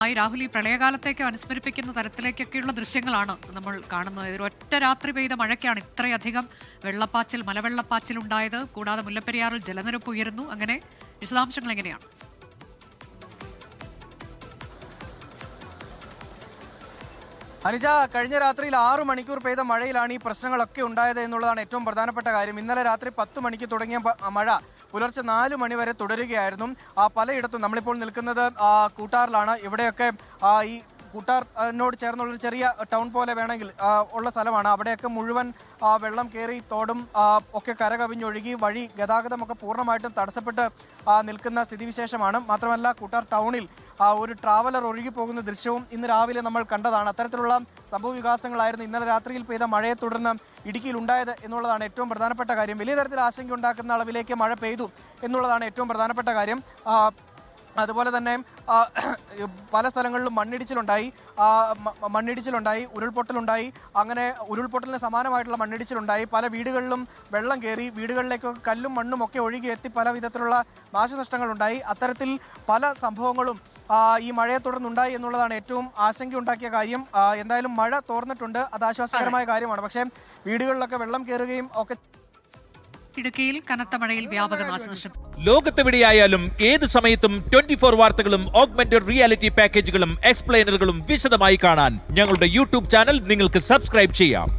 രാഹുൽ ഈ പ്രളയകാലത്തേക്ക് അനുസ്മരിപ്പിക്കുന്ന തരത്തിലേക്കൊക്കെയുള്ള ദൃശ്യങ്ങളാണ് നമ്മൾ കാണുന്നത്. ഒരു ഒറ്റ രാത്രി പെയ്ത മഴയ്ക്കാണ് ഇത്രയധികം വെള്ളപ്പാച്ചിൽ, മലവെള്ളപ്പാച്ചിൽ ഉണ്ടായത്. കൂടാതെ മുല്ലപ്പെരിയാറിൽ ജലനിരപ്പ് ഉയരുന്നു. അങ്ങനെ വിശദാംശങ്ങൾ എങ്ങനെയാണ്? അനുജ, കഴിഞ്ഞ രാത്രിയിൽ 6 മണിക്കൂർ പെയ്ത മഴയിലാണ് ഈ പ്രശ്നങ്ങളൊക്കെ ഉണ്ടായത് എന്നുള്ളതാണ് ഏറ്റവും പ്രധാനപ്പെട്ട കാര്യം. ഇന്നലെ രാത്രി 10 മണിക്ക് തുടങ്ങിയ മഴ പുലർച്ചെ 4 മണി വരെ തുടരുകയായിരുന്നു. പലയിടത്തും നമ്മളിപ്പോൾ നിൽക്കുന്നത് കൂട്ടാറിലാണ്. ഇവിടെയൊക്കെ ഈ കൂട്ടാറിനോട് ചേർന്നുള്ളൊരു ചെറിയ ടൗൺ പോലെ വേണമെങ്കിൽ ഉള്ള സ്ഥലമാണ്. അവിടെയൊക്കെ മുഴുവൻ വെള്ളം കയറി തോടും ഒക്കെ കരകവിഞ്ഞൊഴുകി വഴി ഗതാഗതമൊക്കെ പൂർണ്ണമായിട്ടും തടസ്സപ്പെട്ട് നിൽക്കുന്ന സ്ഥിതിവിശേഷമാണ്. മാത്രമല്ല, കൂട്ടാർ ടൗണിൽ ഒരു ട്രാവലർ ഒഴുകി പോകുന്ന ദൃശ്യവും ഇന്ന് രാവിലെ നമ്മൾ കണ്ടതാണ്. അത്തരത്തിലുള്ള സംഭവ വികാസങ്ങളായിരുന്നു ഇന്നലെ രാത്രിയിൽ പെയ്ത മഴയെ തുടർന്ന് ഇടുക്കിയിൽ ഉണ്ടായത് എന്നുള്ളതാണ് ഏറ്റവും പ്രധാനപ്പെട്ട കാര്യം. വലിയ തരത്തിൽ ആശങ്ക ഉണ്ടാക്കുന്ന അളവിലേക്ക് മഴ പെയ്തു എന്നുള്ളതാണ് ഏറ്റവും പ്രധാനപ്പെട്ട കാര്യം. അതുപോലെ തന്നെ പല സ്ഥലങ്ങളിലും മണ്ണിടിച്ചിലുണ്ടായി, ഉരുൾപൊട്ടലുണ്ടായി. അങ്ങനെ ഉരുൾപൊട്ടലിന് സമാനമായിട്ടുള്ള മണ്ണിടിച്ചിലുണ്ടായി. പല വീടുകളിലും വെള്ളം കയറി, വീടുകളിലേക്കൊക്കെ കല്ലും മണ്ണും ഒക്കെ ഒഴുകിയെത്തി പല വിധത്തിലുള്ള നാശനഷ്ടങ്ങളുണ്ടായി. അത്തരത്തിൽ പല സംഭവങ്ങളും ഈ മഴയെ തുടർന്നുണ്ടായി എന്നുള്ളതാണ് ഏറ്റവും ആശങ്കയുണ്ടാക്കിയ കാര്യം. എന്തായാലും മഴ തോർന്നിട്ടുണ്ട്, അത് ആശ്വാസകരമായ കാര്യമാണ്. പക്ഷേ വീടുകളിലൊക്കെ വെള്ളം കയറുകയും ഒക്കെ. ഇടുക്കിയിൽ കനത്ത മഴയിൽ വ്യാപക നാശനഷ്ടം. ലോകത്തെവിടെയായാലും ഏത് സമയത്തും 24 വാർത്തകളും ഓഗ്മെന്റഡ് റിയാലിറ്റി പാക്കേജുകളും എക്സ്പ്ലെയിനറുകളും വിശദമായി കാണാൻ ഞങ്ങളുടെ യൂട്യൂബ് ചാനൽ നിങ്ങൾക്ക് സബ്സ്ക്രൈബ് ചെയ്യാം.